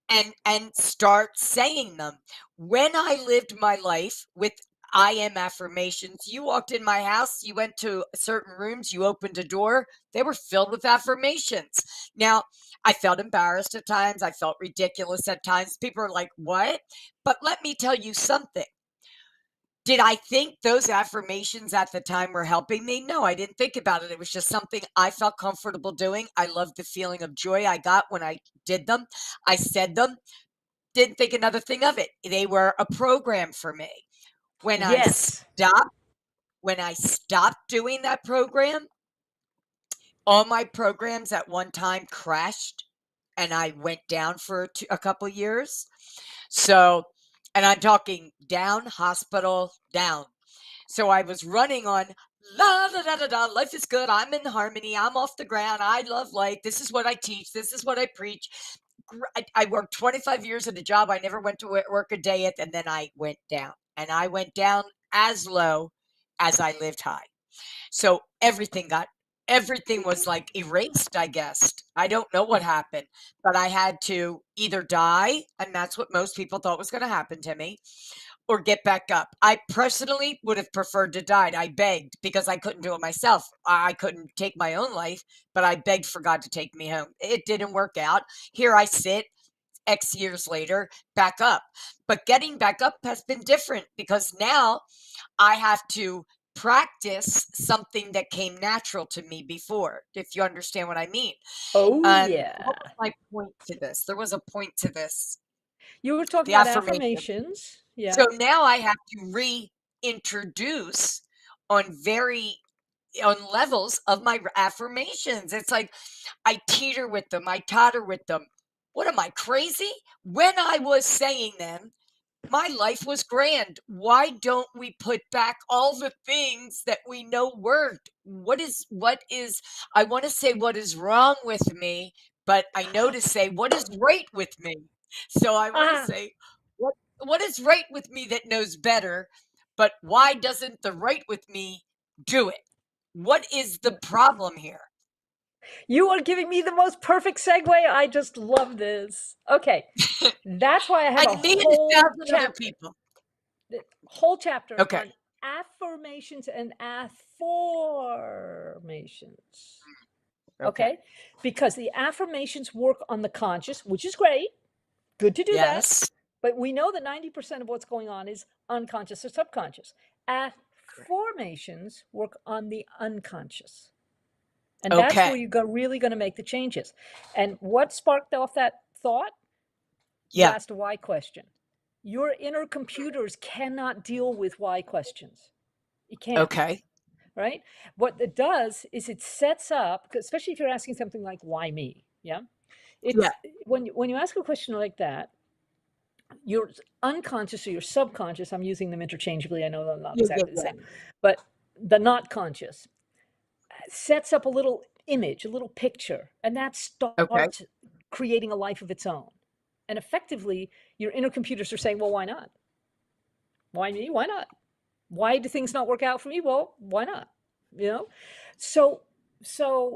and start saying them. When I lived my life with I am affirmations, you walked in my house, you went to certain rooms, you opened a door, they were filled with affirmations. Now, I felt embarrassed at times, I felt ridiculous at times. People are like, "What?" But let me tell you something. Did I think those affirmations at the time were helping me? No, I didn't think about it. It was just something I felt comfortable doing. I loved the feeling of joy I got when I did them. I said them, didn't think another thing of it. They were a program for me. When I Yes. stopped, when I stopped doing that program, all my programs at one time crashed and I went down for a couple years. So, and I'm talking down, hospital, down. So I was running on la da da da da. Life is good. I'm in harmony. I'm off the ground. I love life. This is what I teach. This is what I preach. I worked 25 years at a job I never went to work a day at, and then I went down. And I went down as low as I lived high. So everything was like erased, I guess. I don't know what happened, but I had to either die, and that's what most people thought was going to happen to me, or get back up. I personally would have preferred to die. I begged because I couldn't do it myself. I couldn't take my own life, but I begged for God to take me home. It didn't work out. Here I sit X years later, back up. But getting back up has been different because now I have to practice something that came natural to me before, if you understand what I mean. Oh, And yeah. what was my point to this? There was a point to this, You were talking the about affirmation. affirmations. Yeah. So now I have to reintroduce on on levels of my affirmations. It's like I teeter with them, I totter with them. What am I, crazy? When I was saying them, my life was grand. Why don't we put back all the things that we know worked? What is, I want to say what is wrong with me, but I know to say what is right with me. So I want to Ah, say, what is right with me that knows better, but why doesn't the right with me do it? What is the problem here? you are giving me the most perfect segue. I just love this. Okay. That's why I have a And me and whole 1,000 other chapter, people. on Okay. affirmations and afformations. Okay. Okay? Because the affirmations work on the conscious, which is great. Good to do that. Yes. But we know that 90% of what's going on is unconscious or subconscious. Affirmations work on the unconscious. And that's where Okay. you're really going to make the changes. And what sparked off that thought? You Yeah. asked a why question. Your inner computers cannot deal with why questions. It can't, Okay. right? What it does is it sets up, especially if you're asking something like, why me? Yeah. Yeah. It's when you ask a question like that, your unconscious or your subconscious, I'm using them interchangeably. I know they're not Yeah. Yeah. exactly the Yeah. same, but the not conscious sets up a little image, a little picture, and that Okay. starts creating a life of its own. And effectively, your inner computers are saying, well, why not? Why me? Why not? Why do things not work out for me? Well, why not? You know? So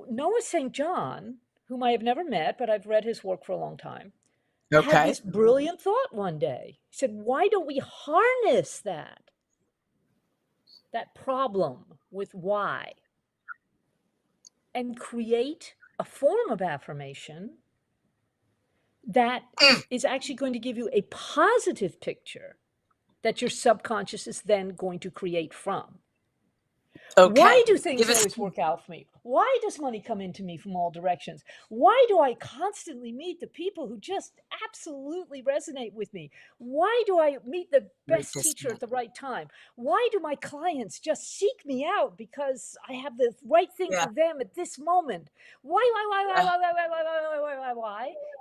Noah St. John, whom I have never met, but I've read his work for a long time, had Okay. this brilliant thought one day. He said, why don't we harness that problem with why and create a form of affirmation that is actually going to give you a positive picture that your subconscious is then going to create from. Why Okay. do things Give us. always work out for me? Why does money come into me from all directions? Why do I constantly meet the people who just absolutely resonate with me? Why do I meet the Write best this teacher down. at the right time? Why do my clients just seek me out because I have the right thing Yeah. for them at this moment? Why?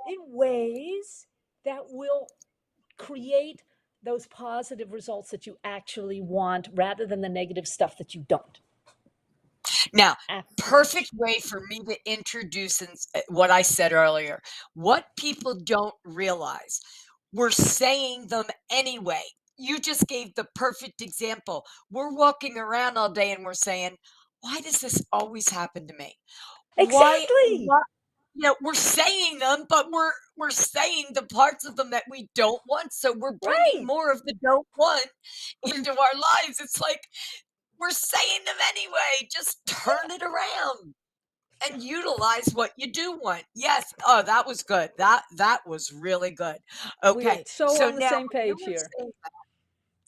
In ways that will create those positive results that you actually want rather than the negative stuff that you don't. Now, perfect Affirmation. way for me to introduce what I said earlier. What people don't realize, we're saying them anyway. You just gave the perfect example. We're walking around all day and we're saying, why does this always happen to me? Why, Exactly. we're saying them, but we're saying the parts of them that we don't want. So we're bringing Right. more of the don't want into our lives. It's like we're saying them anyway. Just turn it around and utilize what you do want. Yes. Oh, that was good. That was really good. We are Okay. so So on the now same page here.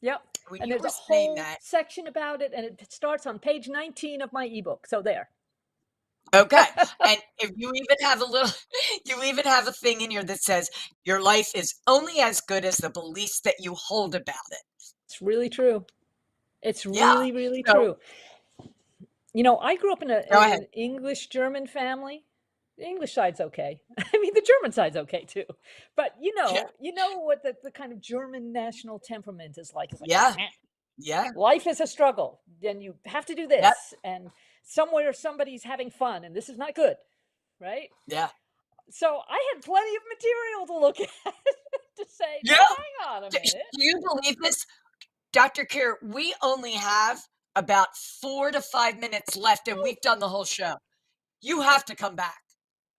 Yep. when And you there's were a saying whole that, section about it, and it starts on page 19 of my ebook. So there. okay. And if you even have a little, you even have a thing in here that says your life is only as good as the beliefs that you hold about it. It's really true. It's Yeah. really, really So true. I grew up in go ahead. an English German family. The English side's okay. I mean, the German side's okay too. But Yeah. you know what the kind of German national temperament is like. It's like, Yeah. "Meh. Yeah. Life is a struggle. Then you have to do Yep. this, and somewhere somebody's having fun, and this is not good, right?" Yeah. So I had plenty of material to look at to say, Yeah. now hang on a Do minute. you believe this? Dr. Kier, we only have about 4 to 5 minutes left, and Oh, we've done the whole show. You have to come back.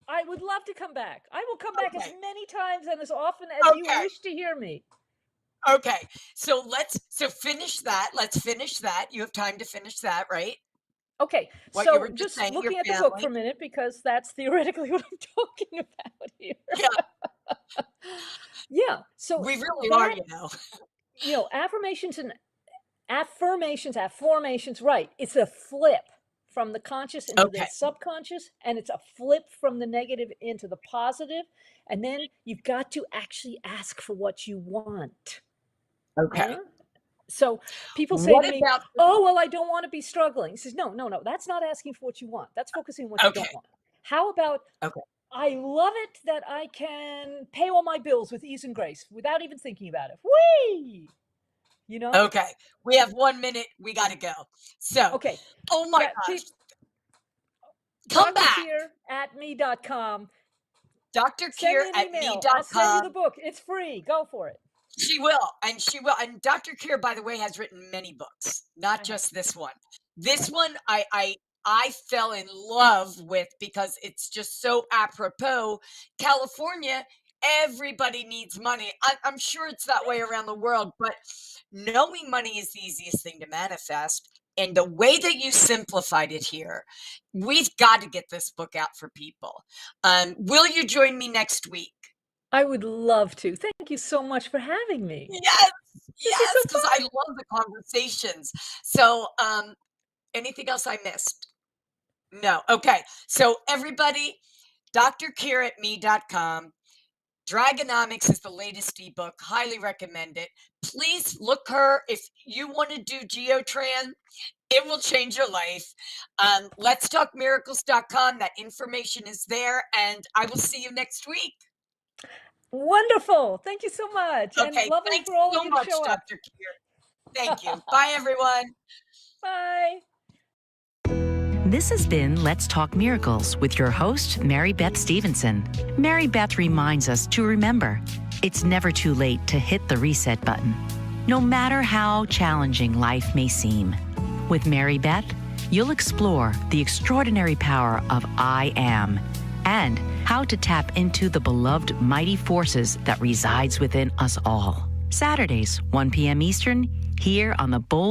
I would love to come back. I will come back as Okay. many times and as often as you Okay. wish to hear me. Okay. So finish that. Let's finish that. You have time to finish that, right? Okay, What you so were just just saying, your looking at the book for a family. minute, because that's theoretically what I'm talking about here. Yeah, Yeah, so we really are, that, affirmations and affirmations, right. It's a flip from the conscious into the Okay. subconscious, and it's a flip from the negative into the positive. And then you've got to actually ask for what you want. Yeah. Okay. So people say What to me, about oh, well, I don't want to be struggling. He says, no, that's not asking for what you want. That's focusing on what you okay. don't want. How about Okay. I love it that I can pay all my bills with ease and grace without even thinking about it. Whee! You know? Okay. We have 1 minute. We got to go. So, Okay. oh my Yeah, gosh. Come back. drkeir@me.com. Dr. Send Keir me an at email. I'll send you the me.com. book. It's free. Go for it. She will. And Dr. Keir, by the way, has written many books, not just this one. This one I fell in love with because it's just so apropos. California, everybody needs money. I'm sure it's that way around the world, but knowing money is the easiest thing to manifest. And the way that you simplified it here, we've got to get this book out for people. Will you join me next week? I would love to. Thank you so much for having me. Yes, This is so because I love the conversations. So, anything else I missed? No. Okay. So everybody, drkeir@me.com. Dragonomics is the latest ebook. Highly recommend it. Please look her. If you want to do Geotran, it will change your life. Let's talk miracles.com. That information is there. And I will see you next week. wonderful. Thank you so much. Okay. And lovely Thanks for all so of you to much, show up. Dr. Keir. Thank you. Bye, everyone. Bye. This has been Let's Talk Miracles with your host, Mary Beth Stevenson. Mary Beth reminds us to remember, it's never too late to hit the reset button, no matter how challenging life may seem. With Mary Beth, you'll explore the extraordinary power of I Am and how to tap into the beloved mighty forces that resides within us all. Saturdays, 1 p.m. Eastern, here on the Bold